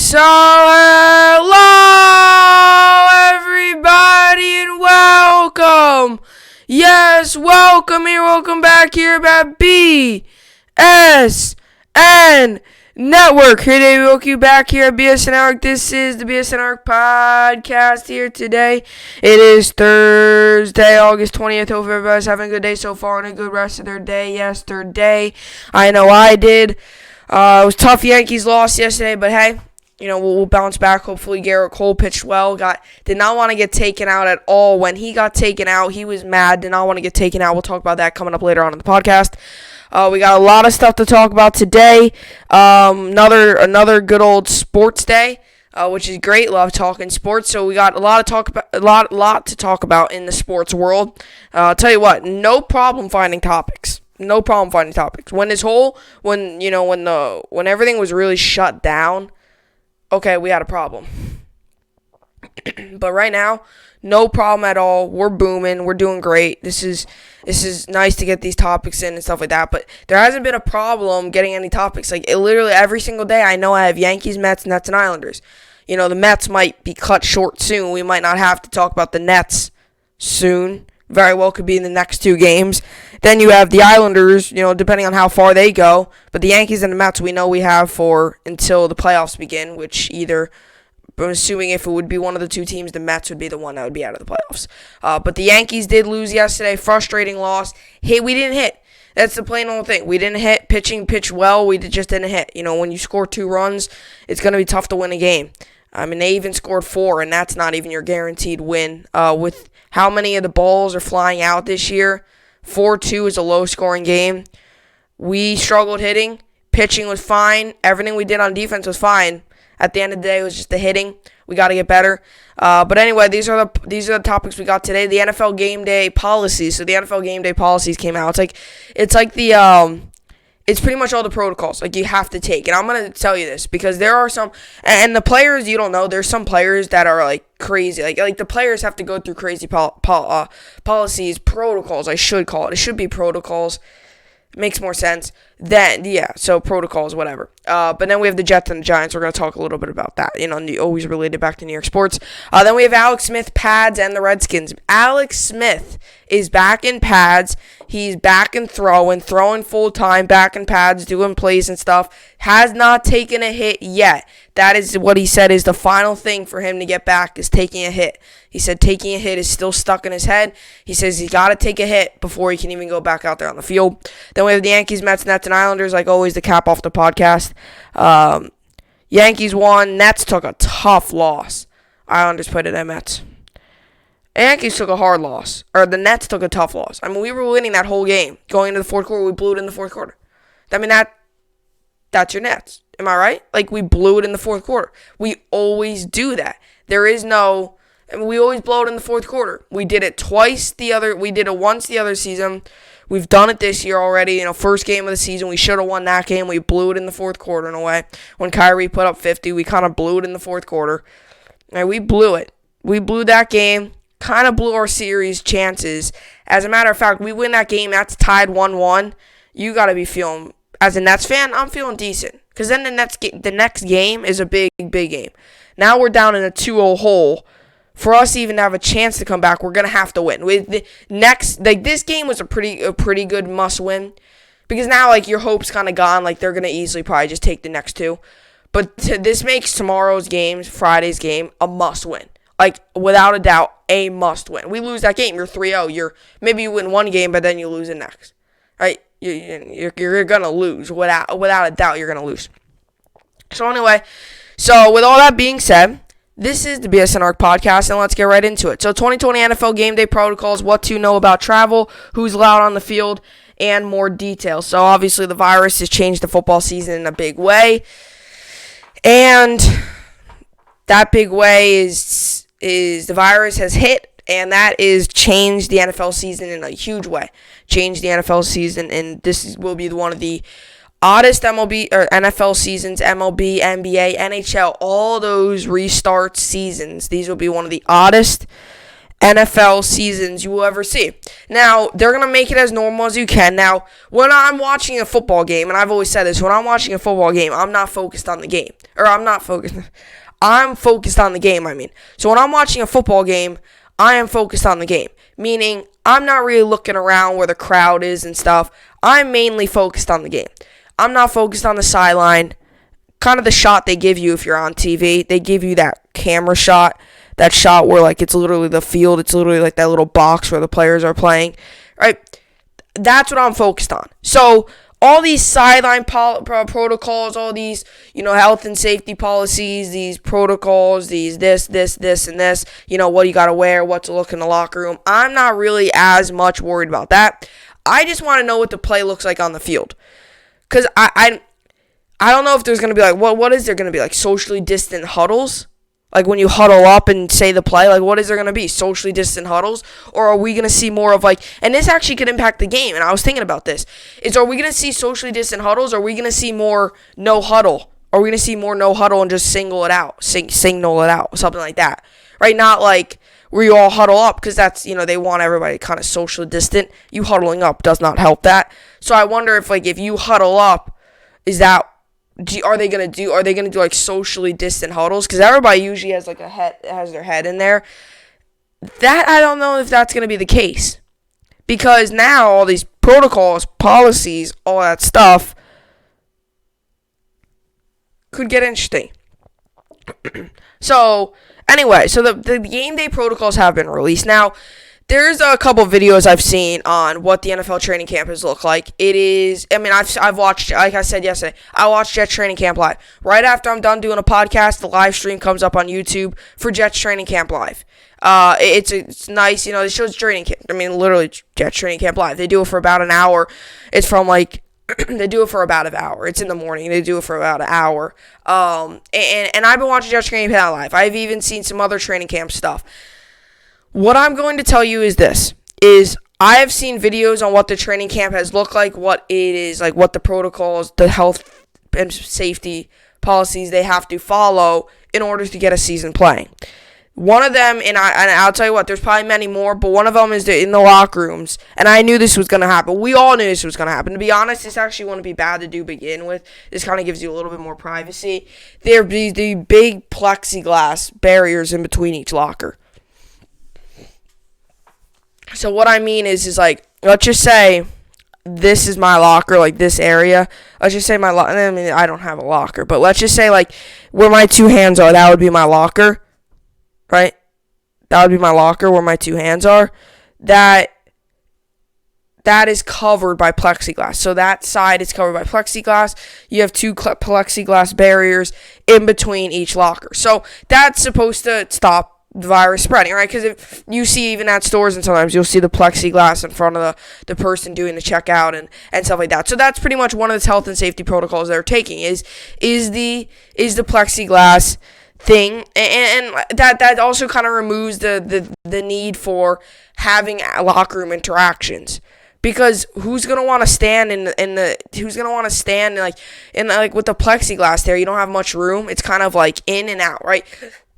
So, hello everybody and welcome. Yes, welcome here, welcome back here at BSN Network. Here today, we welcome you back here at BSN Network. This is the BSN Network podcast here today. It is Thursday, August 20th. Hope everybody's having a good day so far and a good rest of their day yesterday. I know I did. It was tough. Yankees lost yesterday, but hey, we'll bounce back. Hopefully, Garrett Cole pitched well. Did not want to get taken out at all. When he got taken out, he was mad. Did not want to get taken out. We'll talk about that coming up later on in the podcast. We got a lot of stuff to talk about today. Another good old sports day, which is great. Love talking sports. So we got a lot to talk about in the sports world. I'll tell you what, no problem finding topics. No problem finding topics. When everything was really shut down, okay, we had a problem. But right now, no problem at all. We're booming. We're doing great. This is nice to get these topics in and stuff like that. But there hasn't been a problem getting any topics. Literally every single day, I know I have Yankees, Mets, Nets, and Islanders. The Mets might be cut short soon. We might not have to talk about the Nets soon. Very well could be in the next two games. Then you have the Islanders, depending on how far they go. But the Yankees and the Mets, we know we have for until the playoffs begin, which I'm assuming if it would be one of the two teams, the Mets would be the one that would be out of the playoffs. But the Yankees did lose yesterday. Frustrating loss. Hey, we didn't hit. That's the plain old thing. We didn't hit. Pitching pitched well. We just didn't hit. When you score 2 runs, it's going to be tough to win a game. They even scored 4, and that's not even your guaranteed win. With how many of the balls are flying out this year, 4-2 is a low-scoring game. We struggled hitting. Pitching was fine. Everything we did on defense was fine. At the end of the day, it was just the hitting. We got to get better. But anyway, these are the topics we got today. The NFL game day policies. So the NFL game day policies came out. It's pretty much all the protocols you have to take. And I'm going to tell you this because there are some, and the players, you don't know, there's some players that are crazy. The players have to go through crazy policies, protocols, I should call it. It should be protocols. It makes more sense. So protocols, whatever. But then we have the Jets and the Giants. We're going to talk a little bit about that, always related back to New York sports. Then we have Alex Smith, pads, and the Redskins. Alex Smith is back in pads. He's back and throwing full-time, back in pads, doing plays and stuff. Has not taken a hit yet. That is what he said is the final thing for him to get back is taking a hit. He said taking a hit is still stuck in his head. He says he got to take a hit before he can even go back out there on the field. Then we have the Yankees, Mets, Nets, and Islanders, like always, the cap off the podcast. Yankees won. Nets took a tough loss. Islanders played at Mets. Yankees took a hard loss. Or the Nets took a tough loss. We were winning that whole game. Going into the fourth quarter, we blew it in the fourth quarter. That's your Nets. Am I right? We blew it in the fourth quarter. We always do that. We always blow it in the fourth quarter. We did it once the other season. We've done it this year already. First game of the season, we should have won that game. We blew it in the fourth quarter in a way. When Kyrie put up 50, we kind of blew it in the fourth quarter. We blew it. We blew that game. Kind of blew our series chances. As a matter of fact, we win that game. That's tied 1-1. You got to be feeling, as a Nets fan, I'm feeling decent. Because then the next game is a big, big game. Now we're down in a 2-0 hole. For us even to have a chance to come back, we're going to have to win. This game was a pretty good must-win. Because now, your hope's kind of gone. They're going to easily probably just take the next 2. But this makes tomorrow's game, Friday's game, a must-win. Without a doubt, a must-win. We lose that game, you're 3-0. Maybe you win one game, but then you lose the next. Right? You're going to lose. Without a doubt, you're going to lose. So anyway, with all that being said, this is the BSN podcast, and let's get right into it. So 2020 NFL Game Day protocols, what to know about travel, who's allowed on the field, and more details. So obviously the virus has changed the football season in a big way. And that big way is the virus has hit, and that is changed the NFL season in a huge way. Changed the NFL season, and will be one of the oddest MLB or NFL seasons, MLB, NBA, NHL, all those restart seasons. These will be one of the oddest NFL seasons you will ever see. Now, they're going to make it as normal as you can. Now, when I'm watching a football game, and I've always said this, when I'm watching a football game, I'm not focused on the game. Or I'm focused on the game, I mean. So when I'm watching a football game, I am focused on the game. Meaning, I'm not really looking around where the crowd is and stuff. I'm mainly focused on the game. I'm not focused on the sideline. Kind of the shot they give you if you're on TV. They give you that camera shot. That shot where, like, it's literally the field. It's literally like that little box where the players are playing. Right? That's what I'm focused on. So, all these sideline protocols, all these, health and safety policies, these protocols, these this, and this, what you got to wear, what to look in the locker room. I'm not really as much worried about that. I just want to know what the play looks like on the field. Because I don't know if there's going to be, like, what is there going to be, like, socially distant huddles? Like, when you huddle up and say the play, like, what is there going to be? Socially distant huddles? Or are we going to see more of, like, and this actually could impact the game, and I was thinking about this, are we going to see socially distant huddles, or are we going to see more no huddle? Are we going to see more no huddle and just signal it out, something like that, right? Not like where you all huddle up, because that's, they want everybody kind of socially distant. You huddling up does not help that. So I wonder if, like, if you huddle up, are they gonna do like socially distant huddles? Because everybody usually has like has their head in there. That I don't know if that's gonna be the case, because now all these protocols, policies, all that stuff could get interesting. So anyway, so the game day protocols have been released now. There's a couple videos I've seen on what the NFL training camp has looked like. I've watched, like I said yesterday, I watched Jets training camp live. Right after I'm done doing a podcast, the live stream comes up on YouTube for Jets training camp live. It's nice, it shows training camp. Literally Jets training camp live. They do it for about an hour. It's from they do it for about an hour. It's in the morning. They do it for about an hour. And I've been watching Jets training camp live. I've even seen some other training camp stuff. What I'm going to tell you is this, I have seen videos on what the training camp has looked like, what it is, like what the protocols, the health and safety policies they have to follow in order to get a season playing. One of them, and I'll tell you what, there's probably many more, but one of them is in the locker rooms, and I knew this was going to happen. We all knew this was going to happen. To be honest, this actually wouldn't be bad to do begin with. This kind of gives you a little bit more privacy. There'd be the big plexiglass barriers in between each locker. So what I mean is like, let's just say this is my locker, like this area. Let's just say my locker. I don't have a locker, but let's just say like where my two hands are, that would be my locker, right? That would be my locker where my two hands are. That is covered by plexiglass. So that side is covered by plexiglass. You have two plexiglass barriers in between each locker. So that's supposed to stop the virus spreading, right? Because if you see even at stores, and sometimes you'll see the plexiglass in front of the person doing the checkout and stuff like that. So that's pretty much one of the health and safety protocols they're taking is the plexiglass thing, and that also kind of removes the need for having locker room interactions. Because who's gonna want to stand with the plexiglass there? You don't have much room. It's kind of like in and out, right?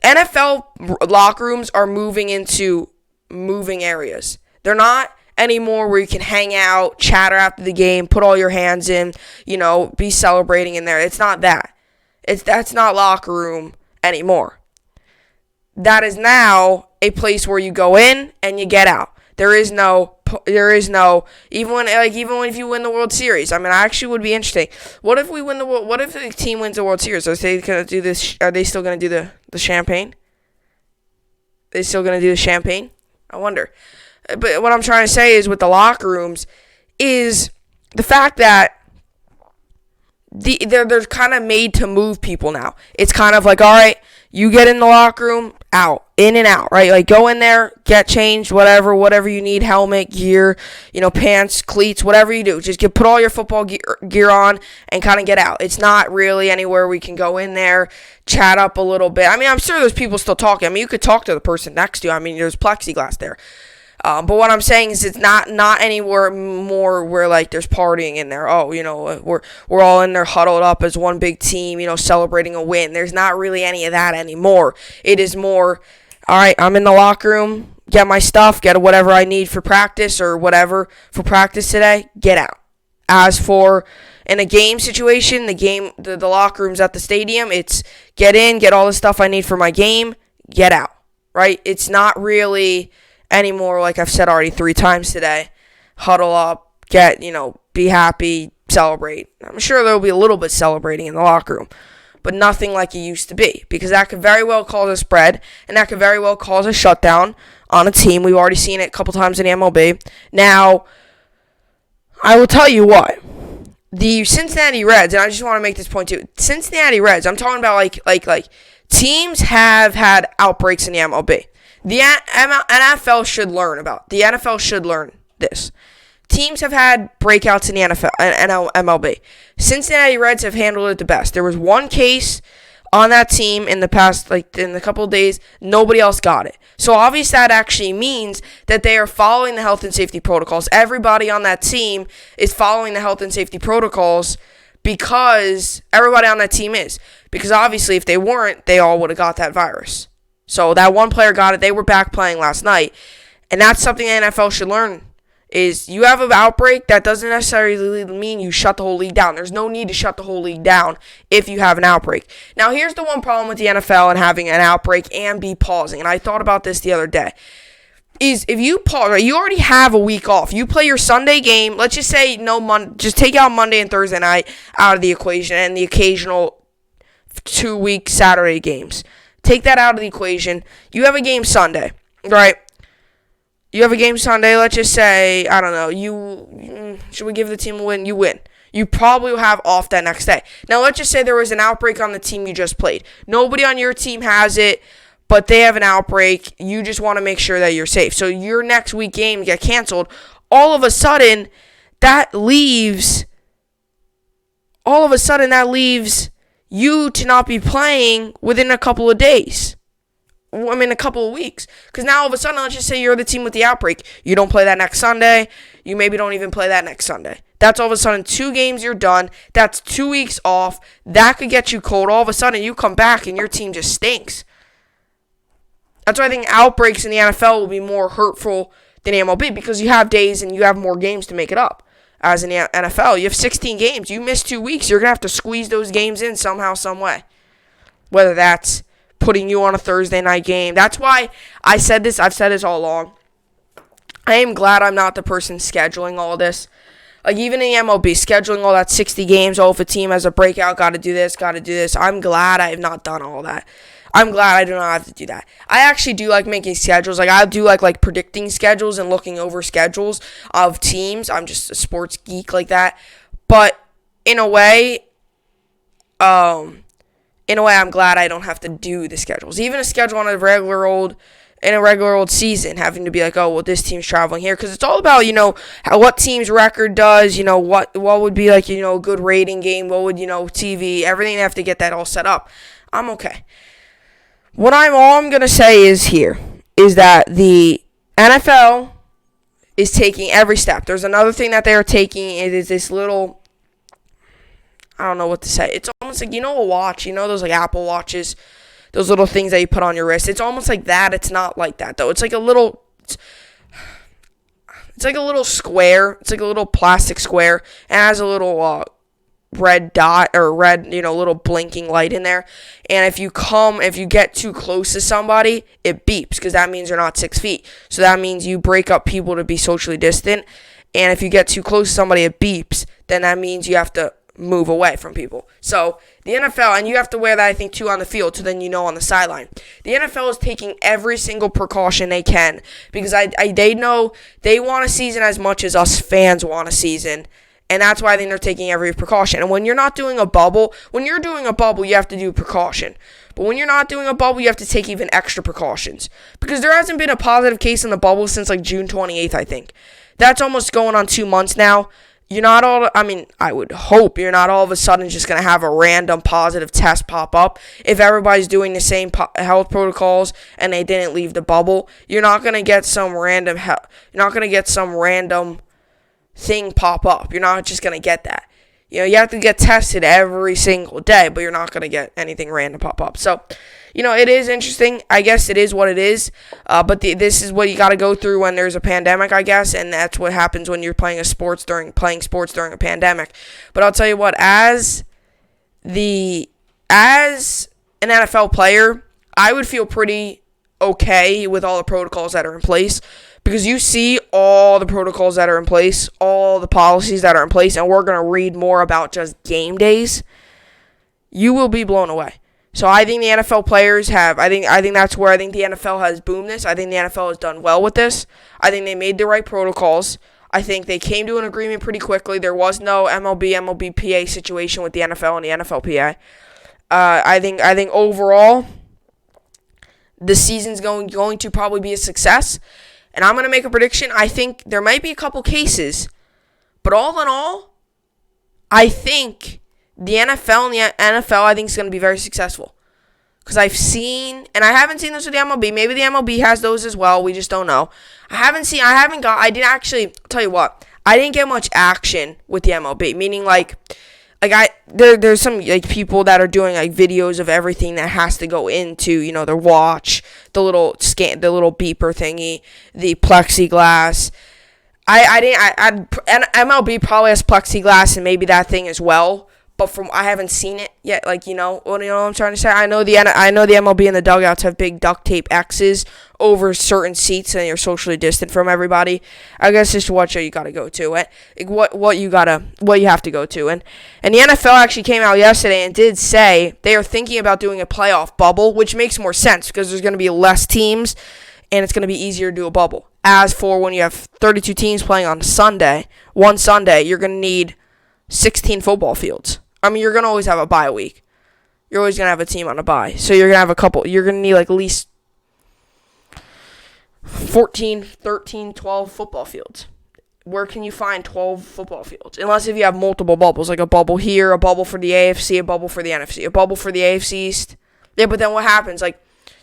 NFL locker rooms are moving into moving areas. They're not anymore where you can hang out, chatter after the game, put all your hands in, be celebrating in there. It's not that. That's not locker room anymore. That is now a place where you go in and you get out. There is no even if you win the World Series. I actually would be interesting. What if the team wins the World Series? Are they gonna do this? Are they still gonna do the champagne? They still gonna do the champagne? I wonder. But what I'm trying to say is with the locker rooms is the fact that they're kind of made to move people now. It's kind of like, all right, you get in the locker room, out, in and out, right? Like go in there, get changed, whatever you need, helmet, gear, pants, cleats, whatever you do. Just put all your football gear on and kind of get out. It's not really anywhere we can go in there, chat up a little bit. I'm sure there's people still talking. You could talk to the person next to you. There's plexiglass there. But what I'm saying is it's not anywhere more where like there's partying in there. Oh, we're all in there huddled up as one big team, celebrating a win. There's not really any of that anymore. It is more, all right, I'm in the locker room. get my stuff, get whatever I need for practice or whatever for practice today, get out. As for in a game situation, the locker room's at the stadium, it's get in, get all the stuff I need for my game, get out, right? It's not really anymore, like I've said already 3 times today, huddle up, be happy, celebrate. I'm sure there'll be a little bit celebrating in the locker room, but nothing like it used to be, because that could very well cause a spread, and that could very well cause a shutdown on a team. We've already seen it a couple times in the MLB. Now, I will tell you what. The Cincinnati Reds, and I just want to make this point too. Cincinnati Reds, I'm talking about like teams have had outbreaks in the MLB. The NFL should learn the NFL should learn this. Teams have had breakouts in the NFL and MLB. Cincinnati Reds have handled it the best. There was one case on that team in the past, in a couple of days, nobody else got it. So obviously that actually means that they are following the health and safety protocols. Everybody on that team is following the health and safety protocols because everybody on that team is. Because obviously if they weren't, they all would have got that virus. So that one player got it. They were back playing last night. And that's something the NFL should learn. Is you have an outbreak, that doesn't necessarily mean you shut the whole league down. There's no need to shut the whole league down if you have an outbreak. Now, here's the one problem with the NFL and having an outbreak and be pausing, and I thought about this the other day, is if you pause, right, you already have a week off. You play your Sunday game, let's just say just take out Monday and Thursday night out of the equation and the occasional 2-week Saturday games. Take that out of the equation. You have a game Sunday, right? You have a game Sunday, let's just say, I don't know, should we give the team a win? You win. You probably will have off that next day. Now, let's just say there was an outbreak on the team you just played. Nobody on your team has it, but they have an outbreak. You just want to make sure that you're safe. So your next week game get canceled. All of a sudden, that leaves you to not be playing within a couple of days. A couple of weeks. Because now all of a sudden, let's just say you're the team with the outbreak. You don't play that next Sunday. You maybe don't even play that next Sunday. That's all of a sudden 2 games you're done. That's 2 weeks off. That could get you cold. All of a sudden, you come back and your team just stinks. That's why I think outbreaks in the NFL will be more hurtful than MLB, because you have days and you have more games to make it up. As in the NFL, you have 16 games. You miss 2 weeks, you're going to have to squeeze those games in somehow, some way. Whether that's putting you on a Thursday night game. That's why I've said this all along. I am glad I'm not the person scheduling all this. Even in the MLB, scheduling all that 60 games, if a team has a breakout, got to do this. I'm glad I have not done all that. I'm glad I do not have to do that. I actually do like making schedules. I do like predicting schedules and looking over schedules of teams. I'm just a sports geek like that. But in a way, I'm glad I don't have to do the schedules. Even a schedule on a regular old season, having to be like, oh, well, this team's traveling here. Because it's all about, what team's record does, what would be like, a good rating game, what would, TV, everything. They have to get that all set up. I'm okay. All I'm going to say is that the NFL is taking every step. There's another thing that they are taking. It is this little, I don't know what to say. It's almost like, a watch, those like Apple Watches, those little things that you put on your wrist. It's almost like that. It's not like that, though. It's like a little, it's like a little square. It's like a little plastic square. And it has a little red dot or red, little blinking light in there. And if you get too close to somebody, it beeps, because that means you're not 6 feet. So that means you break up people to be socially distant. And if you get too close to somebody, it beeps. Then that means you have to move away from people. So the NFL, and you have to wear that, I think, too, on the field, so then on the sideline. The NFL is taking every single precaution they can, because they know they want a season as much as us fans want a season, and that's why I think they're taking every precaution. And when you're not doing a bubble, you have to do precaution. But when you're not doing a bubble, you have to take even extra precautions, because there hasn't been a positive case in the bubble since June 28th, I think. That's almost going on 2 months now. I would hope you're not all of a sudden just going to have a random positive test pop up. If everybody's doing the same health protocols and they didn't leave the bubble, you're not going to get some random thing pop up. You're not just going to get that. You have to get tested every single day, but you're not going to get anything random pop up. So, it is interesting. I guess it is what it is. But this is what you got to go through when there's a pandemic, I guess, and that's what happens when you're playing sports during a pandemic. But I'll tell you what, as an NFL player, I would feel pretty okay with all the protocols that are in place, because you see all the protocols that are in place, all the policies that are in place, and we're going to read more about just game days. You will be blown away. So I think the NFL players have, I think that's where I think the NFL has boomed this. I think the NFL has done well with this. I think they made the right protocols. I think they came to an agreement pretty quickly. There was no MLBPA situation with the NFL and the NFLPA. I think overall, the season's going to probably be a success. And I'm going to make a prediction. I think there might be a couple cases, but all in all, I think the NFL I think is going to be very successul. Because I've seen, and I haven't seen this with the MLB. Maybe the MLB has those as well. We just don't know. I didn't get much action with the MLB. Meaning there's some people that are doing videos of everything that has to go into their watch, the little beeper thingy, the plexiglass. MLB probably has plexiglass and maybe that thing as well, but I haven't seen it yet. What I'm trying to say. I know the MLB and the dugouts have big duct tape X's over certain seats, and you're socially distant from everybody. I guess just what show you got to go to, what you have to go to, and the NFL actually came out yesterday and did say they are thinking about doing a playoff bubble, which makes more sense because there's going to be less teams, and it's going to be easier to do a bubble. As for when you have 32 teams playing on one Sunday, you're going to need 16 football fields. I mean, you're going to always have a bye week. You're always going to have a team on a bye. So you're going to have you're going to need at least 14, 13, 12 football fields. Where can you find 12 football fields? Unless if you have multiple bubbles, like a bubble here, a bubble for the AFC, a bubble for the NFC, a bubble for the AFC East. Yeah, but then what happens?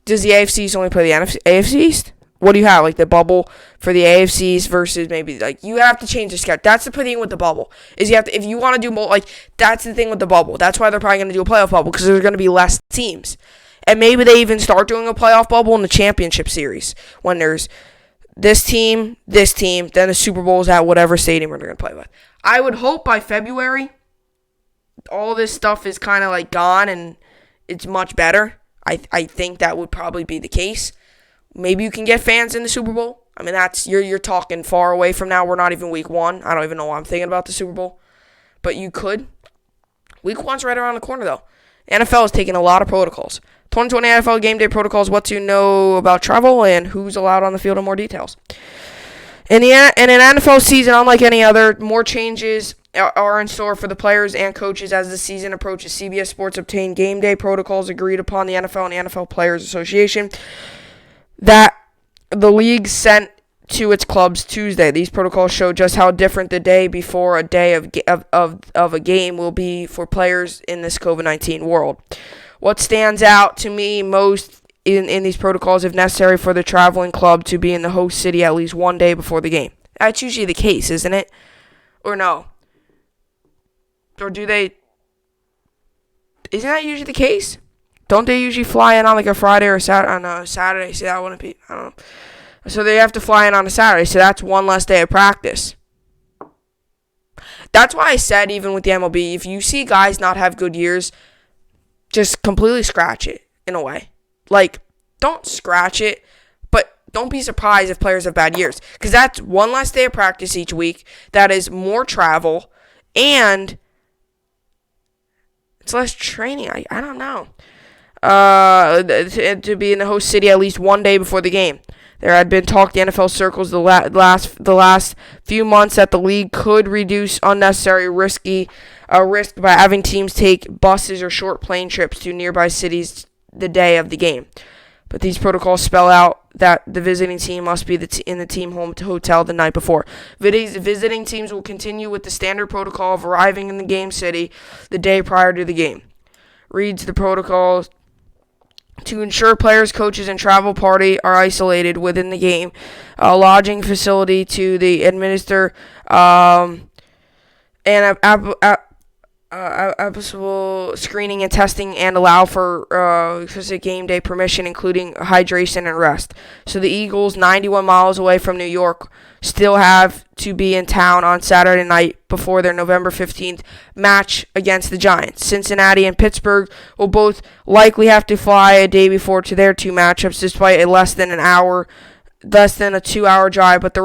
Does the AFC East only play the AFC East? What do you have? The bubble for the AFC East versus maybe, you have to change the schedule. That's the thing with the bubble. Is you have to, if you want to do, that's the thing with the bubble. That's why they're probably going to do a playoff bubble, because there's going to be less teams. And maybe they even start doing a playoff bubble in the championship series when there's this team, then the Super Bowl is at whatever stadium they're going to play with. I would hope by February, all this stuff is kind of gone and it's much better. I think that would probably be the case. Maybe you can get fans in the Super Bowl. I mean, that's you're talking far away from now. We're not even week 1. I don't even know what I'm thinking about the Super Bowl. But you could. Week 1's right around the corner, though. NFL is taking a lot of protocols. 2020 NFL game day protocols, what to know about travel, and who's allowed on the field, and more details. In an NFL season, unlike any other, more changes are in store for the players and coaches as the season approaches. CBS Sports obtained game day protocols agreed upon the NFL and the NFL Players Association that the league sent to its clubs Tuesday. These protocols show just how different the day before a day of a game will be for players in this COVID-19 world. What stands out to me most in these protocols, if necessary, for the traveling club to be in the host city at least one day before the game. That's usually the case, isn't it? Or no? Or do they? Isn't that usually the case? Don't they usually fly in on a Friday or Saturday? See, that wouldn't be, I don't know. So they have to fly in on a Saturday, so that's one less day of practice. That's why I said, even with the MLB, if you see guys not have good years, just completely scratch it, in a way. Don't scratch it, but don't be surprised if players have bad years. Because that's one less day of practice each week. That is more travel, and it's less training. I don't know. To be in the host city at least one day before the game. There had been talk in the NFL circles the last few months that the league could reduce unnecessary risk by having teams take buses or short plane trips to nearby cities the day of the game. But these protocols spell out that the visiting team must be in the team home hotel the night before. Visiting teams will continue with the standard protocol of arriving in the game city the day prior to the game. Reads the protocols to ensure players, coaches, and travel party are isolated within the game. A lodging facility to the administer and Applicable screening and testing and allow for specific game day permission, including hydration and rest. So the Eagles, 91 miles away from New York, still have to be in town on Saturday night before their November 15th match against the Giants. Cincinnati and Pittsburgh will both likely have to fly a day before to their two matchups, despite a less than a 2-hour drive. But the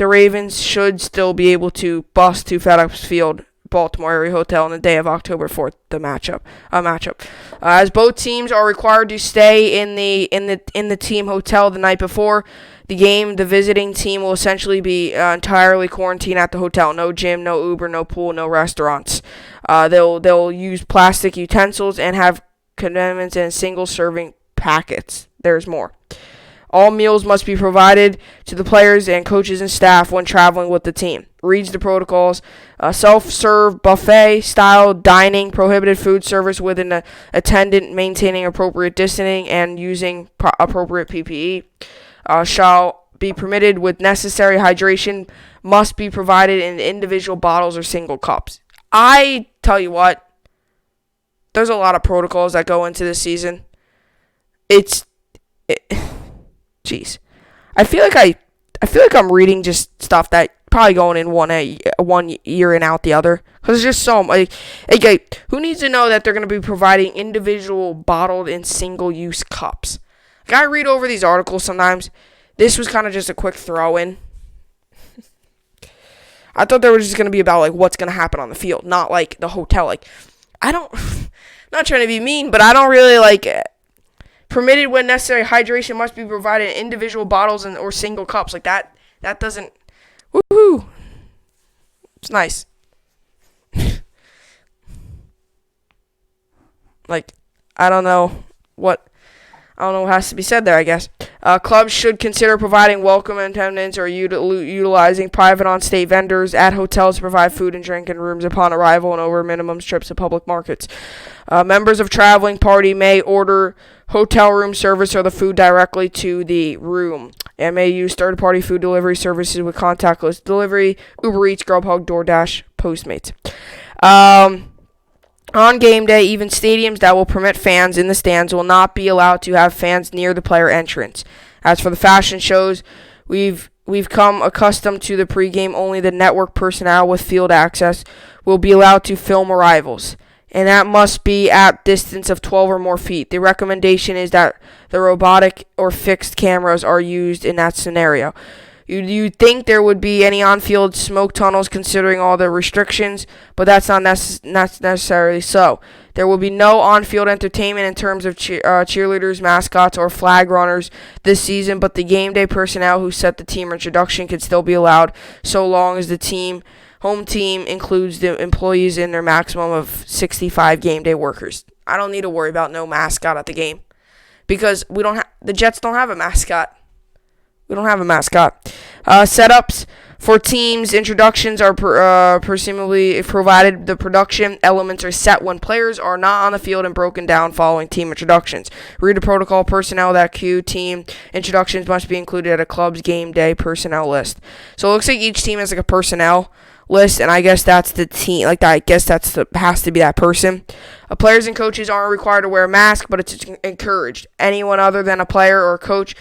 Ravens should still be able to bus to FedEx Field, Baltimore area hotel on the day of October 4th. The matchup. As both teams are required to stay in the team hotel the night before the game, the visiting team will essentially be entirely quarantined at the hotel. No gym, no Uber, no pool, no restaurants. They'll use plastic utensils and have condiments in single serving packets. There's more. All meals must be provided to the players and coaches and staff when traveling with the team. Reads the protocols. Self-serve buffet-style dining, prohibited food service with an attendant maintaining appropriate distancing and using appropriate PPE. Shall be permitted with necessary hydration, must be provided in individual bottles or single cups. I tell you what, there's a lot of protocols that go into this season. Jeez. I feel like I'm reading just stuff that probably going in one year and out the other, because it's just so like who needs to know that they're going to be providing individual bottled and single use cups? Like, I read over these articles sometimes. This was kind of just a quick throw in. I thought they were just going to be about like what's going to happen on the field, not like the hotel. Like, not trying to be mean, but I don't really like it. Permitted when necessary, hydration must be provided in individual bottles or single cups. Like that doesn't. Woohoo! It's nice. Like, I don't know what has to be said there, I guess. Clubs should consider providing welcome attendants or utilizing private on-state vendors at hotels to provide food and drink in rooms upon arrival and over minimum trips to public markets. Members of traveling party may order hotel room service or the food directly to the room and may use third-party food delivery services with contactless delivery, Uber Eats, Grubhub, DoorDash, Postmates. On game day, even stadiums that will permit fans in the stands will not be allowed to have fans near the player entrance. As for the fashion shows, we've come accustomed to the pregame. Only the network personnel with field access will be allowed to film arrivals, and that must be at distance of 12 or more feet. The recommendation is that the robotic or fixed cameras are used in that scenario. You'd think there would be any on-field smoke tunnels considering all the restrictions, but that's not necessarily so. There will be no on-field entertainment in terms of cheerleaders, mascots, or flag runners this season, but the game day personnel who set the team introduction can still be allowed so long as the home team includes the employees in their maximum of 65 game day workers. I don't need to worry about no mascot at the game because the Jets don't have a mascot. We don't have a mascot. Setups for teams' introductions are presumably provided. The production elements are set when players are not on the field and broken down following team introductions. Read the protocol. Personnel that cue team introductions must be included at a club's game day personnel list. So it looks like each team has like a personnel list, and I guess that's the team. Like that, I guess has to be that person. Players and coaches aren't required to wear a mask, but it's encouraged. Anyone other than a player or a coach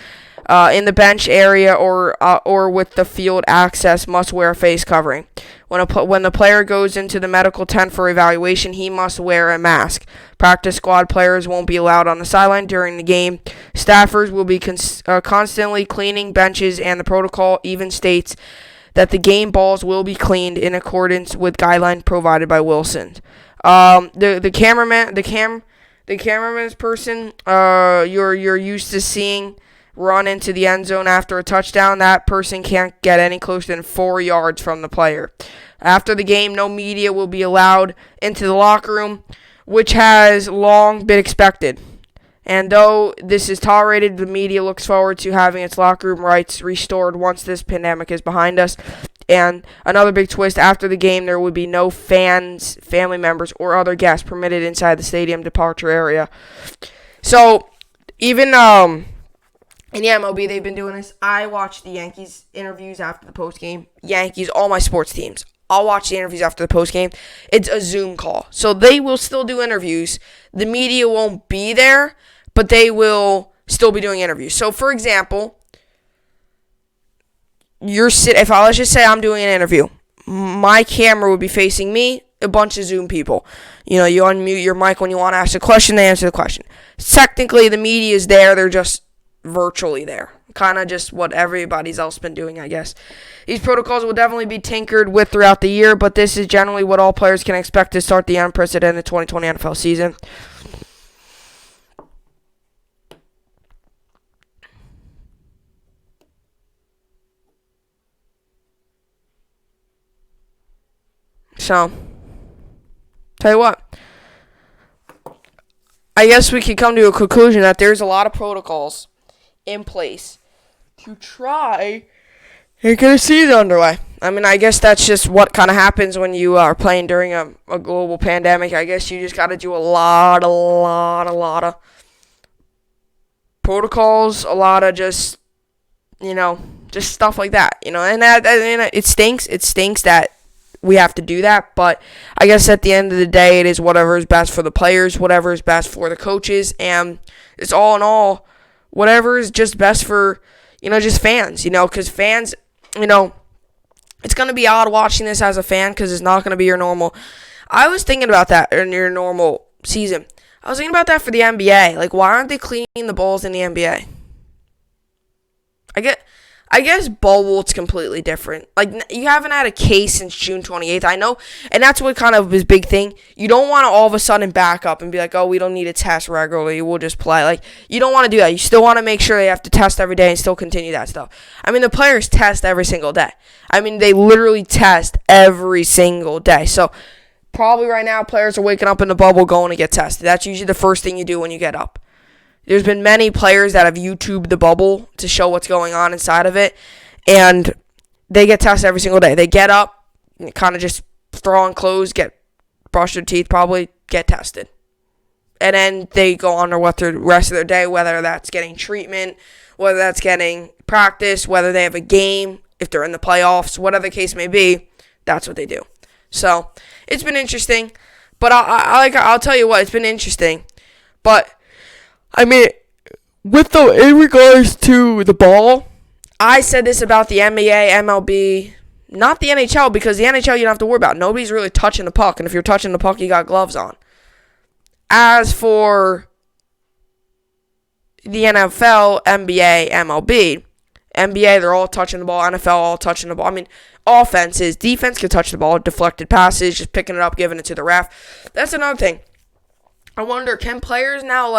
in the bench area or with the field access must wear a face covering. When the player goes into the medical tent for evaluation, he must wear a mask. Practice squad players won't be allowed on the sideline during the game. Staffers will be constantly cleaning benches, and the protocol even states that the game balls will be cleaned in accordance with guidelines provided by Wilson. The cameraman's person you're used to seeing run into the end zone after a touchdown, that person can't get any closer than 4 yards from the player. After the game, no media will be allowed into the locker room, which has long been expected. And though this is tolerated, the media looks forward to having its locker room rights restored once this pandemic is behind us. And another big twist, after the game, there would be no fans, family members, or other guests permitted inside the stadium departure area. So, even in the MLB, they've been doing this. I watched the Yankees interviews after the post game. Yankees, all my sports teams. I'll watch the interviews after the post game. It's a Zoom call. So they will still do interviews. The media won't be there, but they will still be doing interviews. So, for example, if let's just say I'm doing an interview, my camera would be facing me, a bunch of Zoom people. You unmute your mic when you want to ask a question, they answer the question. Technically, the media is there, they're just virtually there. Kind of just what everybody's else been doing, I guess. These protocols will definitely be tinkered with throughout the year, but this is generally what all players can expect to start the unprecedented 2020 NFL season. So, tell you what, I guess we could come to a conclusion that there's a lot of protocols in place to try and get a season underway. I mean, I guess that's just what kind of happens when you are playing during a global pandemic. I guess you just got to do a lot of protocols, a lot of just stuff like that, and that it stinks. It stinks that we have to do that, but I guess at the end of the day, it is whatever is best for the players, whatever is best for the coaches, and it's all in all, whatever is just best for, just fans, because fans, it's going to be odd watching this as a fan because it's not going to be your normal. I was thinking about that in your normal season. I was thinking about that for the NBA. Like, why aren't they cleaning the balls in the NBA? I guess bubble, it's completely different. Like, you haven't had a case since June 28th. I know, and that's what kind of his big thing. You don't want to all of a sudden back up and be like, oh, we don't need to test regularly. We'll just play. Like, you don't want to do that. You still want to make sure they have to test every day and still continue that stuff. I mean, the players test every single day. I mean, they literally test every single day. So, probably right now, players are waking up in the bubble going to get tested. That's usually the first thing you do when you get up. There's been many players that have YouTubed the bubble to show what's going on inside of it, and they get tested every single day. They get up, kind of just throw on clothes, brush their teeth, probably get tested. And then they go on with the rest of their day, whether that's getting treatment, whether that's getting practice, whether they have a game, if they're in the playoffs, whatever the case may be, that's what they do. So, it's been interesting, but I'll tell you what, it's been interesting, but I mean, in regards to the ball, I said this about the NBA, MLB, not the NHL, because the NHL you don't have to worry about. Nobody's really touching the puck, and if you're touching the puck, you got gloves on. As for the NFL, NBA, MLB, NBA, they're all touching the ball. NFL, all touching the ball. I mean, offenses, defense can touch the ball, deflected passes, just picking it up, giving it to the ref. That's another thing. I wonder, can players now,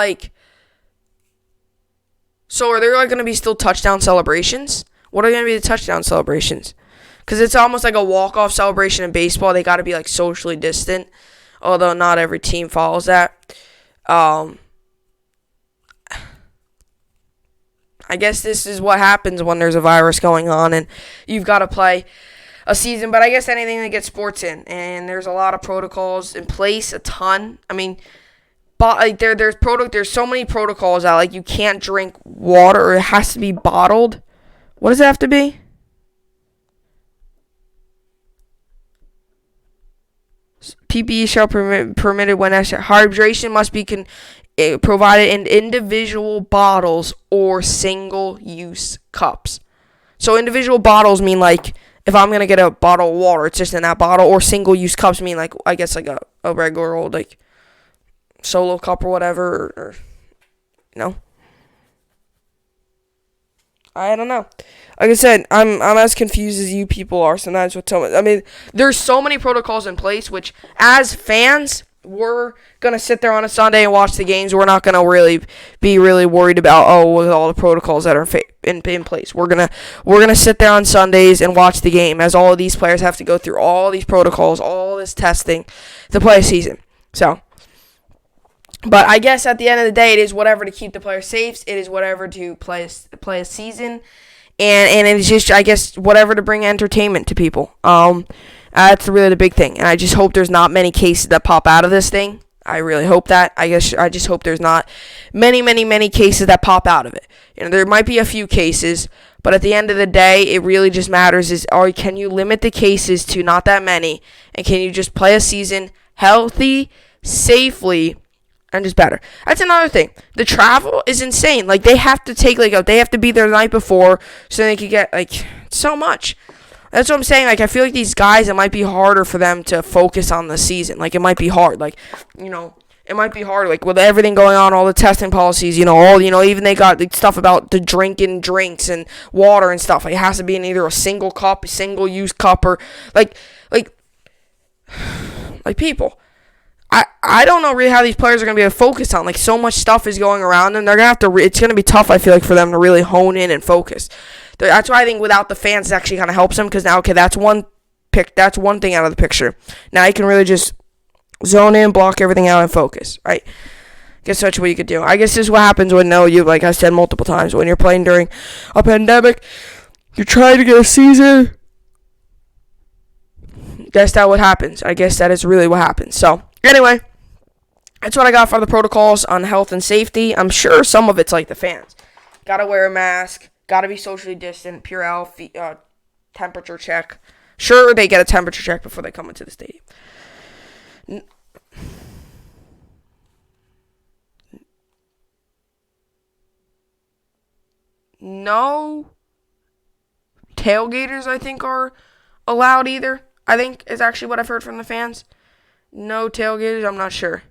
so are there going to be still touchdown celebrations? What are going to be the touchdown celebrations? Because it's almost like a walk-off celebration in baseball. They got to be socially distant, although not every team follows that. I guess this is what happens when there's a virus going on and you've got to play a season. But I guess anything that gets sports in, and there's a lot of protocols in place, a ton. I mean, but there's so many protocols out. You can't drink water, or it has to be bottled. What does it have to be? PPE shall permitted when necessary. Hydration must be provided in individual bottles or single-use cups. So individual bottles mean if I'm gonna get a bottle of water, it's just in that bottle. Or single-use cups mean I guess a regular old solo cup or whatever, or I don't know. Like I said, I'm as confused as you people are sometimes with I mean, there's so many protocols in place, which as fans, we're gonna sit there on a Sunday and watch the games. We're not gonna really be worried about with all the protocols that are in place. We're gonna sit there on Sundays and watch the game, as all of these players have to go through all these protocols, all this testing to play a season. So. But I guess at the end of the day, it is whatever to keep the players safe. It is whatever to play a season. And it's just, I guess, whatever to bring entertainment to people. That's really the big thing. And I just hope there's not many cases that pop out of this thing. I really hope that. I just hope there's not many cases that pop out of it. There might be a few cases, but at the end of the day, it really just matters is, can you limit the cases to not that many, and can you just play a season healthy, safely, and just better. That's another thing. The travel is insane. Like, they have to take, they have to be there the night before so they can get, so much. That's what I'm saying. I feel like these guys, it might be harder for them to focus on the season. It might be hard. It might be hard, with everything going on, all the testing policies, even they got stuff about the drinking drinks and water and stuff. It has to be in either a single cup, a single-use cup, or, people. I don't know really how these players are going to be able to focus on. So much stuff is going around them. They're going to have to, it's going to be tough, I feel like, for them to really hone in and focus. That's why I think without the fans, it actually kind of helps them, because now, that's one thing out of the picture. Now you can really just zone in, block everything out, and focus, right? Guess that's what you could do. I guess this is what happens when, like I said multiple times, when you're playing during a pandemic, you're trying to get a season. Guess that's what happens. I guess that is really what happens. So, anyway, that's what I got for the protocols on health and safety. I'm sure some of it's like the fans. Gotta wear a mask. Gotta be socially distant. Purell, temperature check. Sure, they get a temperature check before they come into the stadium. No tailgaters, I think, are allowed either. I think is actually what I've heard from the fans. No tailgaters, I'm not sure.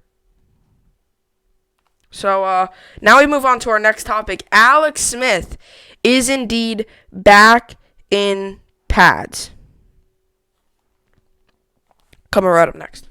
So, now we move on to our next topic. Alex Smith is indeed back in pads. Coming right up next.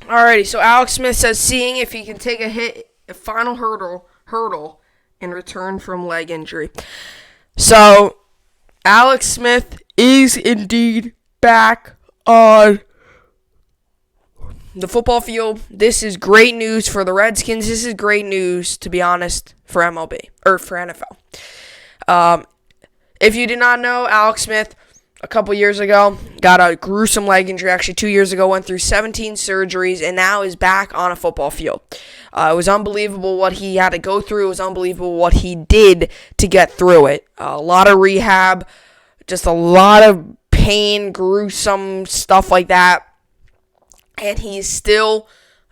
Alrighty, so Alex Smith says seeing if he can take a final hurdle in return from leg injury. So, Alex Smith is indeed back on the football field. This is great news for the Redskins. This is great news, to be honest, for MLB, or for NFL. If you did not know, Alex Smith, a couple years ago, got a gruesome leg injury. Actually, 2 years ago, went through 17 surgeries, and now is back on a football field. It was unbelievable what he had to go through. It was unbelievable what he did to get through it. A lot of rehab, just a lot of pain, gruesome stuff like that. And he's still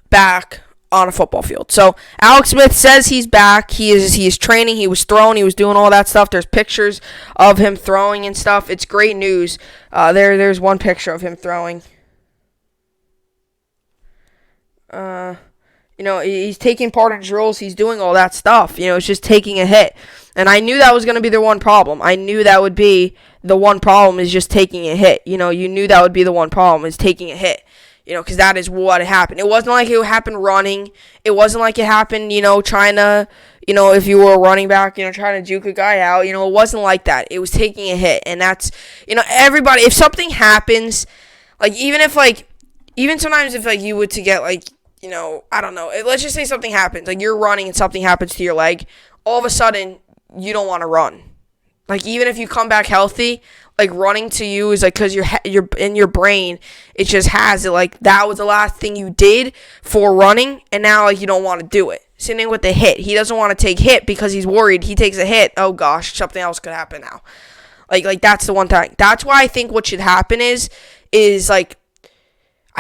back on a football field. So Alex Smith says he's back. He is training. He was throwing. He was doing all that stuff. There's pictures of him throwing and stuff. It's great news. There's one picture of him throwing. He's taking part in drills. He's doing all that stuff. It's just taking a hit. And I knew that was going to be the one problem. I knew that would be the one problem, is just taking a hit. You knew that would be the one problem, is taking a hit. Because that is what happened. It wasn't like it happened running. It wasn't like it happened, trying to, if you were a running back, trying to juke a guy out. It wasn't like that. It was taking a hit. And that's, everybody, if something happens, even sometimes if, you would to get, I don't know. Let's just say something happens. You're running and something happens to your leg. All of a sudden, you don't want to run. Even if you come back healthy, running to you is because you're in your brain, it just has it that was the last thing you did for running, and now you don't want to do it. Sitting with the hit, he doesn't want to take hit because he's worried. He takes a hit, oh gosh, something else could happen now. That's the one thing. That's why I think what should happen is I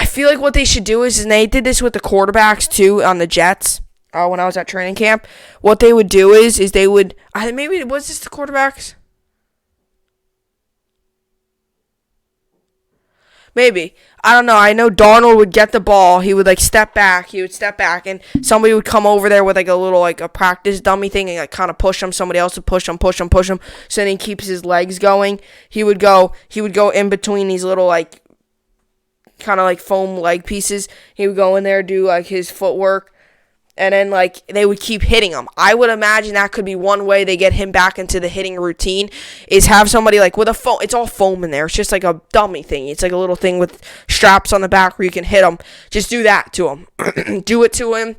feel like what they should do is, and they did this with the quarterbacks too on the Jets. When I was at training camp, what they would do is they would, maybe, was this the quarterbacks? Maybe. I don't know. I know Darnold would get the ball. He would, step back. He would step back, and somebody would come over there with, a little, a practice dummy thing and, kind of push him. Somebody else would push him. So then he keeps his legs going. He would go in between these little, kind of foam leg pieces. He would go in there, do, his footwork. And then, like, they would keep hitting him. I would imagine that could be one way they get him back into the hitting routine, is have somebody, like, with a foam. It's all foam in there. It's just like a dummy thing. It's like a little thing with straps on the back where you can hit him. Just do that to him. Do it to him.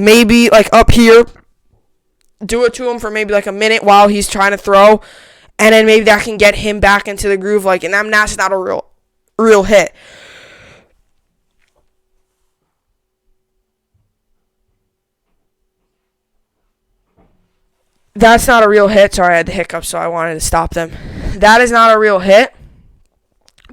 Maybe, like, up here. Do it to him for maybe, like, a minute while he's trying to throw. And then maybe that can get him back into the groove. Like, and that's not a real hit. That's not a real hit. Sorry, I had the hiccups, so I wanted to stop them. That is not a real hit,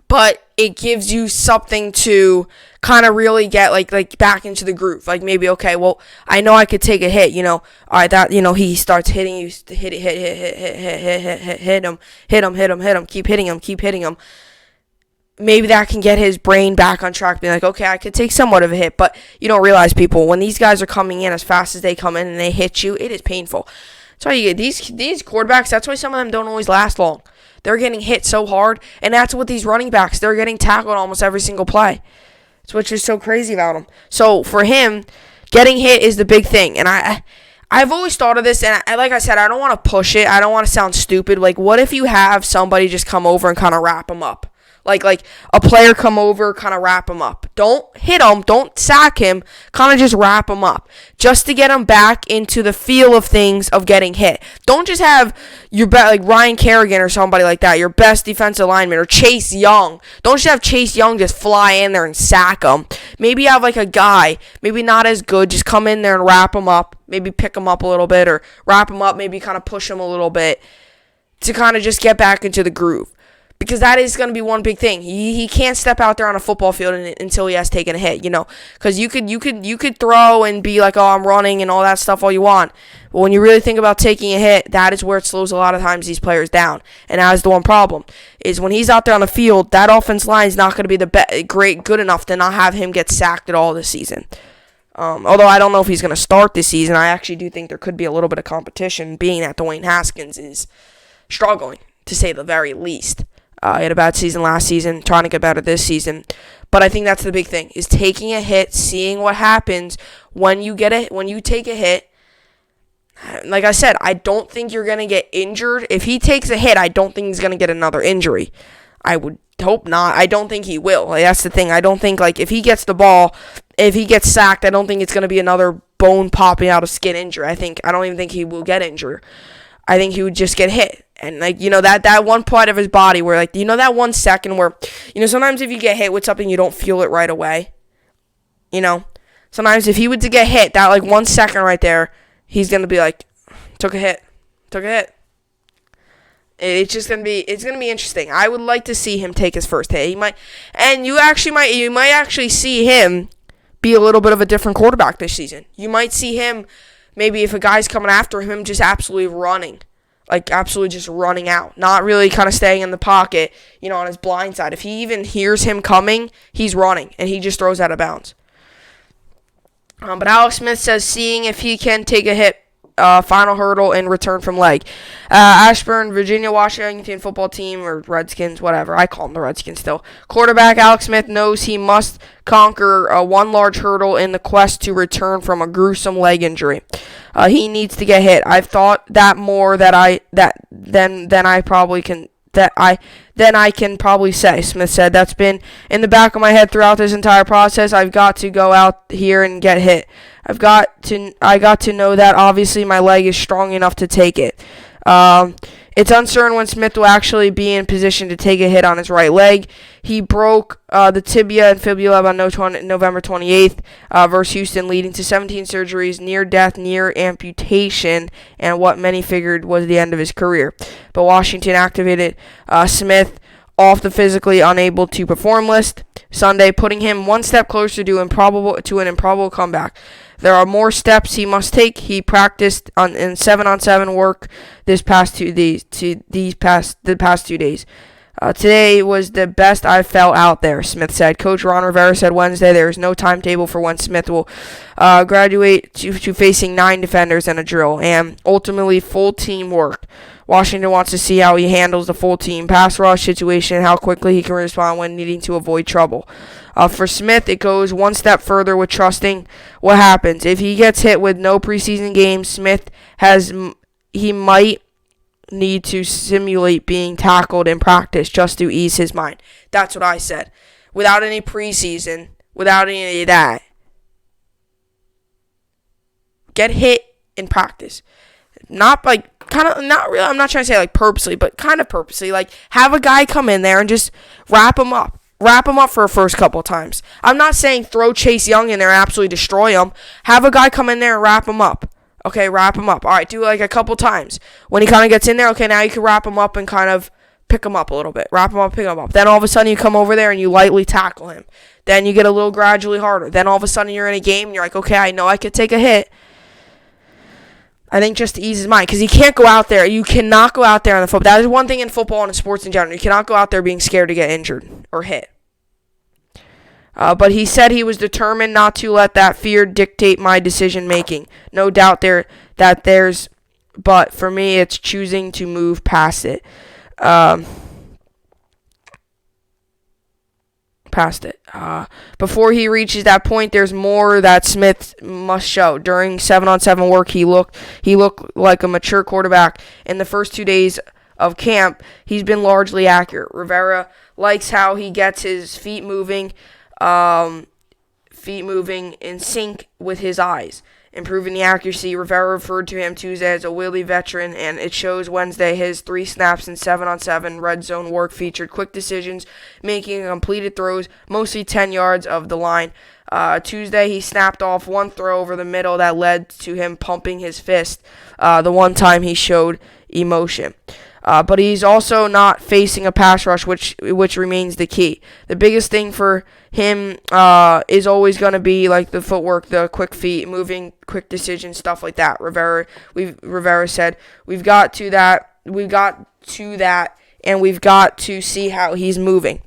but it gives you something to kind of really get like back into the groove. Like, maybe, okay, well, I know I could take a hit, all right, that, he starts hitting you, hit him, keep hitting him. Maybe that can get his brain back on track, being like, okay, I could take somewhat of a hit, but you don't realize, people, when these guys are coming in as fast as they come in and they hit you, it is painful. That's why you get these quarterbacks. That's why some of them don't always last long. They're getting hit so hard, and that's what these running backs. They're getting tackled almost every single play. That's what's just so crazy about them. So for him, getting hit is the big thing. And I've always thought of this, and like I said, I don't want to push it. I don't want to sound stupid. Like, what if you have somebody just come over and kind of wrap him up? Like a player come over, kind of wrap him up. Don't hit him. Don't sack him. Kind of just wrap him up. Just to get him back into the feel of things of getting hit. Don't just have your like Ryan Kerrigan or somebody like that, your best defensive lineman, or Chase Young. Don't just have Chase Young just fly in there and sack him. Maybe have like a guy, maybe not as good, just come in there and wrap him up. Maybe pick him up a little bit, or wrap him up, maybe kind of push him a little bit to kind of just get back into the groove. Because that is going to be one big thing. He can't step out there on a football field until he has taken a hit, Because you could throw and be like, oh, I'm running and all that stuff all you want. But when you really think about taking a hit, that is where it slows a lot of times these players down. And that is the one problem, is when he's out there on the field, that offense line is not going to be good enough to not have him get sacked at all this season. Although I don't know if he's going to start this season. I actually do think there could be a little bit of competition, being that Dwayne Haskins is struggling, to say the very least. He had a bad season last season, trying to get better this season. But I think that's the big thing, is taking a hit, seeing what happens when you take a hit. Like I said, I don't think you're going to get injured. If he takes a hit, I don't think he's going to get another injury. I would hope not. I don't think he will. Like, that's the thing. I don't think, like, if he gets the ball, if he gets sacked, I don't think it's going to be another bone popping out of skin injury. I don't even think he will get injured. I think he would just get hit. And, like, that one part of his body where, like, that 1 second where, sometimes if you get hit with something, you don't feel it right away. Sometimes if he were to get hit, that, like, 1 second right there, he's going to be like, took a hit. It's going to be interesting. I would like to see him take his first hit. You might actually see him be a little bit of a different quarterback this season. You might see him, maybe if a guy's coming after him, just absolutely running. Like, absolutely just running out. Not really kind of staying in the pocket, on his blind side. If he even hears him coming, he's running, and he just throws out of bounds. But Alex Smith says, seeing if he can take a hit, final hurdle and return from leg. Ashburn, Virginia, Washington football team, or Redskins, whatever. I call them the Redskins still. Quarterback Alex Smith knows he must conquer one large hurdle in the quest to return from a gruesome leg injury. He needs to get hit. I've thought that more than I can probably say, Smith said. That's been in the back of my head throughout this entire process. I've got to go out here and get hit. I got to know that obviously my leg is strong enough to take it. It's uncertain when Smith will actually be in position to take a hit on his right leg. He broke the tibia and fibula on November 28th versus Houston, leading to 17 surgeries, near death, near amputation, and what many figured was the end of his career. But Washington activated Smith off the physically unable to perform list Sunday, putting him one step closer to an improbable comeback. There are more steps he must take. He practiced in 7-on-7 work the past 2 days. Today was the best I've felt out there, Smith said. Coach Ron Rivera said Wednesday there is no timetable for when Smith will graduate to facing 9 defenders in a drill and ultimately full team work. Washington wants to see how he handles the full team pass rush situation, how quickly he can respond when needing to avoid trouble. For Smith, it goes one step further with trusting what happens. If he gets hit with no preseason games, he might need to simulate being tackled in practice just to ease his mind. That's what I said. Without any preseason, without any of that, get hit in practice. Not really, I'm not trying to say like purposely, but kind of purposely. Like, have a guy come in there and just wrap him up. Wrap him up for a first couple of times. I'm not saying throw Chase Young in there and absolutely destroy him. Have a guy come in there and wrap him up. Okay, wrap him up. All right, do it like a couple times. When he kind of gets in there, okay, now you can wrap him up and kind of pick him up a little bit. Wrap him up, pick him up. Then all of a sudden you come over there and you lightly tackle him. Then you get a little gradually harder. Then all of a sudden you're in a game and you're like, okay, I know I could take a hit. I think just to ease his mind, because he can't go out there. You cannot go out there on the football. That is one thing in football and in sports in general. You cannot go out there being scared to get injured or hit. But he said he was determined not to let that fear dictate my decision making. No doubt but for me, it's choosing to move past it. Before he reaches that point, there's more that Smith must show. During 7-on-7 work, he looked like a mature quarterback. In the first 2 days of camp, he's been largely accurate. Rivera likes how he gets his feet moving in sync with his eyes, improving the accuracy. Rivera referred to him Tuesday as a wily veteran, and it shows Wednesday. His 3 snaps in 7-on-7 red zone work featured quick decisions, making completed throws, mostly 10 yards of the line. Tuesday, he snapped off one throw over the middle that led to him pumping his fist, the one time he showed emotion. But he's also not facing a pass rush, which remains the key. The biggest thing for him is always going to be like the footwork, the quick feet, moving, quick decisions, stuff like that. Rivera said, we've got to that, and we've got to see how he's moving.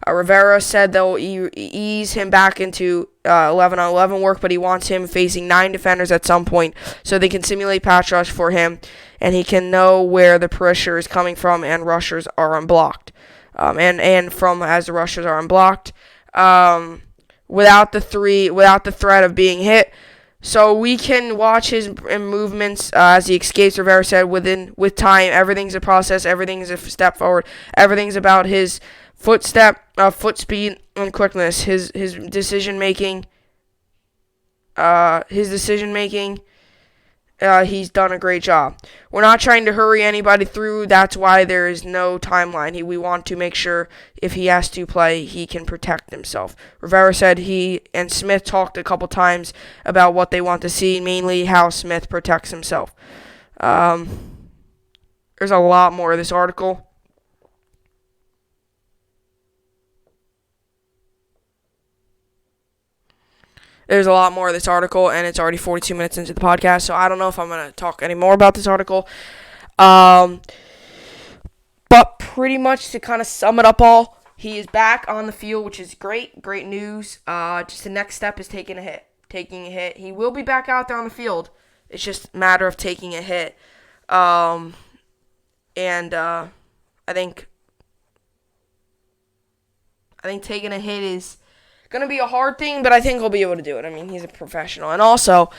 Rivera said they'll ease him back into 11-on-11 work, but he wants him facing 9 defenders at some point so they can simulate pass rush for him, and he can know where the pressure is coming from and rushers are unblocked. As the rushers are unblocked, without the threat of being hit. So we can watch his movements as he escapes. Rivera said, with time, everything's a process, everything's a step forward, everything's about his foot speed, and quickness. His decision making. He's done a great job. We're not trying to hurry anybody through. That's why there is no timeline. We want to make sure if he has to play, he can protect himself. Rivera said he and Smith talked a couple times about what they want to see, mainly how Smith protects himself. There's a lot more of this article. There's a lot more of this article, and it's already 42 minutes into the podcast, so I don't know if I'm going to talk any more about this article. But pretty much to kind of sum it up all, he is back on the field, which is great news. Just the next step is taking a hit. He will be back out there on the field. It's just a matter of taking a hit. I think taking a hit is going to be a hard thing, but I think he'll be able to do it. I mean, he's a professional. And also,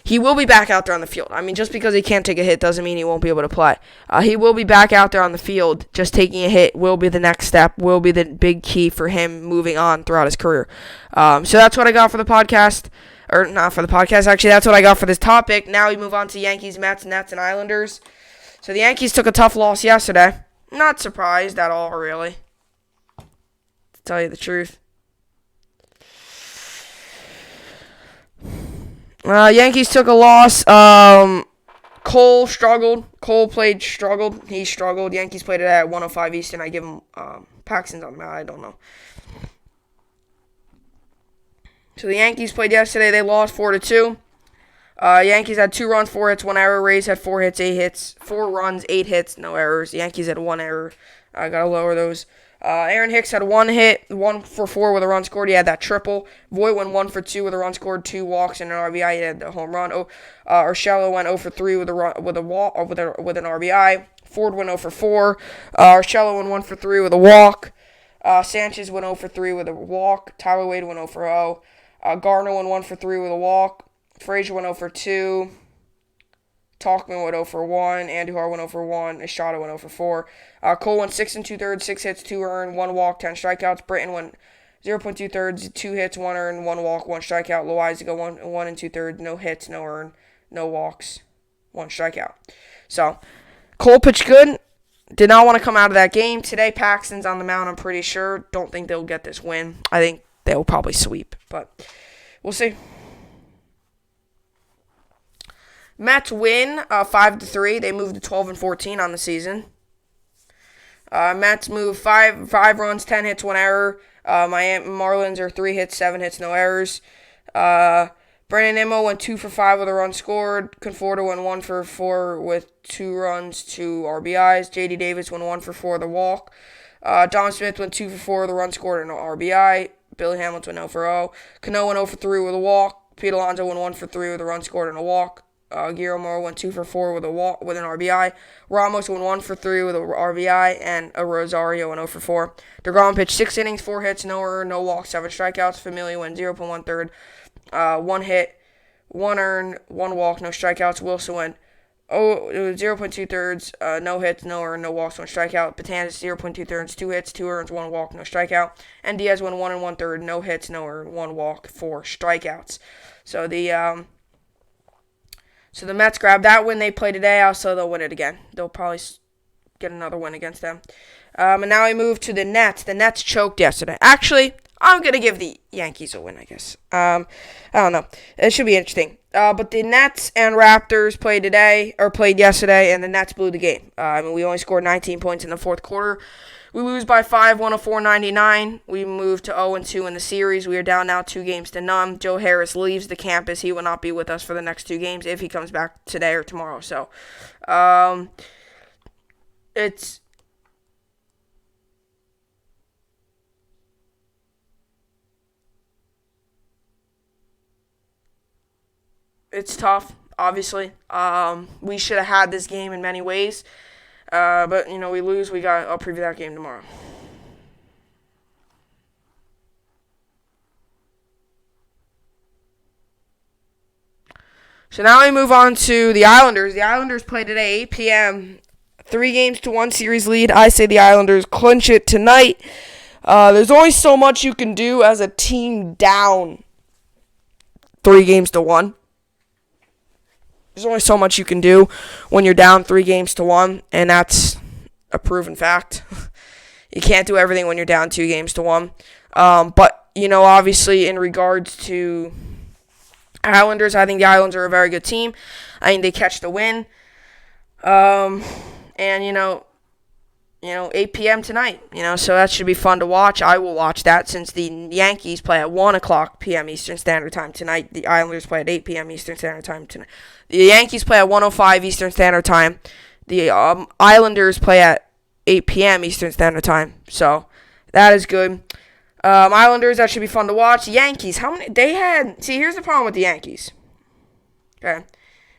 he will be back out there on the field. I mean, just because he can't take a hit doesn't mean he won't be able to play. He will be back out there on the field. Just taking a hit will be the next step, will be the big key for him moving on throughout his career. So that's what I got for the podcast. Or not for the podcast, actually. That's what I got for this topic. Now we move on to Yankees, Mets, Nets, and Islanders. So the Yankees took a tough loss yesterday. Not surprised at all, really. To tell you the truth. Yankees took a loss. Cole struggled. He struggled. Yankees played it at 105 Eastern. I give him Paxton's on that. I don't know. So the Yankees played yesterday. They lost 4-2. Yankees had 2 runs, 4 hits, 1 error. Rays had 4 hits, 8 hits. 4 runs, 8 hits, no errors. Yankees had 1 error. I gotta lower those. Aaron Hicks had 1 hit, 1 for 4 with a run scored. He had that triple. Voit went 1 for 2 with a run scored, 2 walks and an RBI. He had the home run. Urshela went 0 for 3 with an RBI. Ford went 0 for 4. Urshela went 1 for 3 with a walk. Sanchez went 0 for 3 with a walk. Tyler Wade went 0 for 0. Gardner went 1 for 3 with a walk. Frazier went 0 for 2. Talkman went 0 for 1. Andujar went 0 for 1. Estrada went 0 for 4. Cole went 6 2/3, 6 hits, 2 earned, 1 walk, 10 strikeouts. Britton went 0 2/3, 2 hits, 1 earned, 1 walk, 1 strikeout. Loizaga 1 2/3, no hits, no earned, no walks, 1 strikeout. So, Cole pitched good. Did not want to come out of that game. Today, Paxton's on the mound, I'm pretty sure. Don't think they'll get this win. I think they'll probably sweep, but we'll see. Mets win 5-3. They moved to 12-14 on the season. Mets move 5 runs, 10 hits, 1 error. Miami Marlins are 3 hits, 7 hits, no errors. Brandon Nimmo went 2 for 5 with a run scored. Conforto went 1 for 4 with 2 runs, 2 RBIs. J.D. Davis went 1 for 4 with a walk. Dom Smith went 2 for 4 with a run scored and an RBI. Billy Hamilton went 0 for 0. Cano went 0 for 3 with a walk. Pete Alonso went 1 for 3 with a run scored and a walk. Guillermo went 2 for 4 with a walk with an RBI. Ramos went 1 for 3 with a RBI, and a Rosario went 0 for 4. DeGrom pitched 6 innings, 4 hits, no earned, no walks, 7 strikeouts. Familia went 0.13, 1 hit, 1 earned, 1 walk, no strikeouts. Wilson went 0.2/3, no hits, no earned, no walks, 1 strikeout. Batanzas 0.2/3, 2 hits, 2 earns, 1 walk, no strikeout. And Diaz went 1 1/3, no hits, no earned, 1 walk, 4 strikeouts. So the Mets grabbed that win they play today. Also, they'll win it again. They'll probably get another win against them. And now we move to the Nets. The Nets choked yesterday. Actually, I'm going to give the Yankees a win, I guess. I don't know. It should be interesting. But the Nets and Raptors played yesterday, and the Nets blew the game. We only scored 19 points in the fourth quarter. We lose by 5, 104-99. We move to 0-2 in the series. We are down now 2-0. Joe Harris leaves the campus. He will not be with us for the next 2 games if he comes back today or tomorrow. So, it's tough, obviously. We should have had this game in many ways. But, we lose. I'll preview that game tomorrow. So now we move on to the Islanders. The Islanders play today, 8 p.m. 3-1 series lead. I say the Islanders clinch it tonight. There's only so much you can do as a team down 3-1. There's only so much you can do when you're down 3-1, and that's a proven fact. You can't do everything when you're down 2-1. But, obviously in regards to Islanders, I think the Islanders are a very good team. I think they catch the win. And, 8 p.m. tonight, so that should be fun to watch. I will watch that since the Yankees play at 1 o'clock p.m. Eastern Standard Time tonight. The Islanders play at 8 p.m. Eastern Standard Time tonight. The Yankees play at 1:05 Eastern Standard Time. The Islanders play at 8 p.m. Eastern Standard Time. So that is good. Islanders, that should be fun to watch. Yankees, here's the problem with the Yankees. Okay.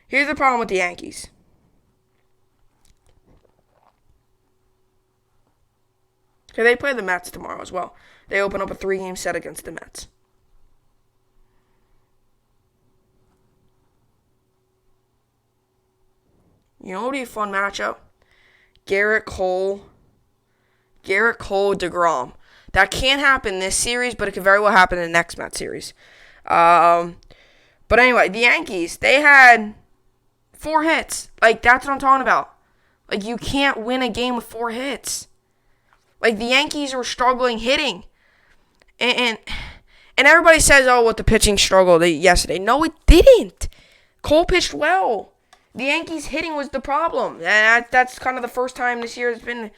Here's the problem with the Yankees. Okay, they play the Mets tomorrow as well. They open up a 3-game set against the Mets. You know what would be a fun matchup? Garrett Cole, DeGrom. That can't happen this series, but it could very well happen in the next Mets series. But anyway, the Yankees, they had 4 hits. That's what I'm talking about. You can't win a game with 4 hits. The Yankees were struggling hitting. And everybody says, what the pitching struggled yesterday. No, it didn't. Cole pitched well. The Yankees hitting was the problem. And that's kind of the first time this year it's been.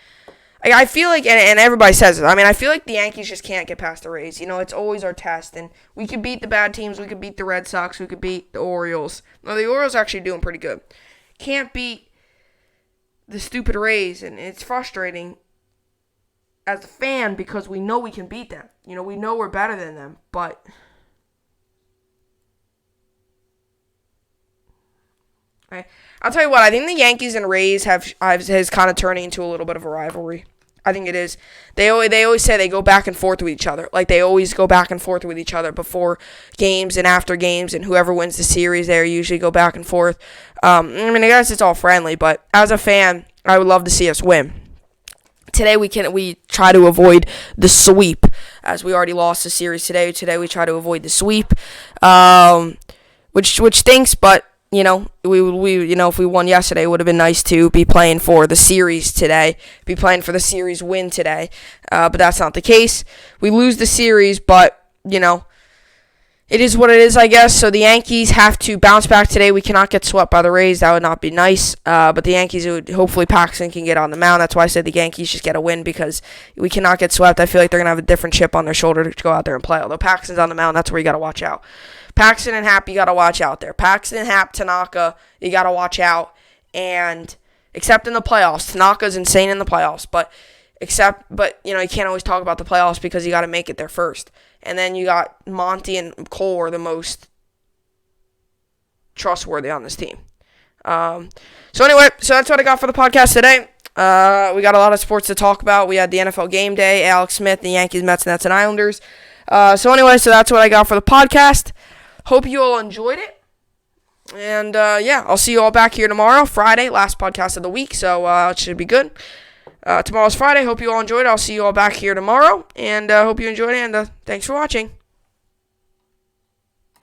I feel like, and everybody says it, I feel like the Yankees just can't get past the Rays. It's always our test. And we could beat the bad teams. We could beat the Red Sox. We could beat the Orioles. No, the Orioles are actually doing pretty good. Can't beat the stupid Rays. And it's frustrating as a fan because we know we can beat them. We know we're better than them. But I'll tell you what, I think the Yankees and Rays has kind of turning into a little bit of a rivalry. I think it is. They always say they go back and forth with each other. Like, they always go back and forth with each other before games and after games, and whoever wins the series, they usually go back and forth. I guess it's all friendly, but as a fan, I would love to see us win. Today we try to avoid the sweep, as we already lost the series today. Today we try to avoid the sweep, which stinks, but we if we won yesterday, it would have been nice to be playing for the series today, be playing for the series win today. But that's not the case. We lose the series, but it is what it is, I guess. So the Yankees have to bounce back today. We cannot get swept by the Rays. That would not be nice. But the Yankees, hopefully Paxton can get on the mound. That's why I said the Yankees just get a win, because we cannot get swept. I feel like they're going to have a different chip on their shoulder to go out there and play. Although Paxton's on the mound, that's where you got to watch out. Paxton and Happ, you got to watch out there. Paxton, Happ, Tanaka, you got to watch out. And except in the playoffs. Tanaka's insane in the playoffs. But you can't always talk about the playoffs because you got to make it there first. And then you got Monty and Cole are the most trustworthy on this team. So that's what I got for the podcast today. We got a lot of sports to talk about. We had the NFL game day, Alex Smith, the Yankees, Mets, Nets, and Islanders. So that's what I got for the podcast. Hope you all enjoyed it. And, I'll see you all back here tomorrow, Friday, last podcast of the week. So it should be good. Tomorrow's Friday. Hope you all enjoyed it. I'll see you all back here tomorrow. And hope you enjoyed it. And thanks for watching.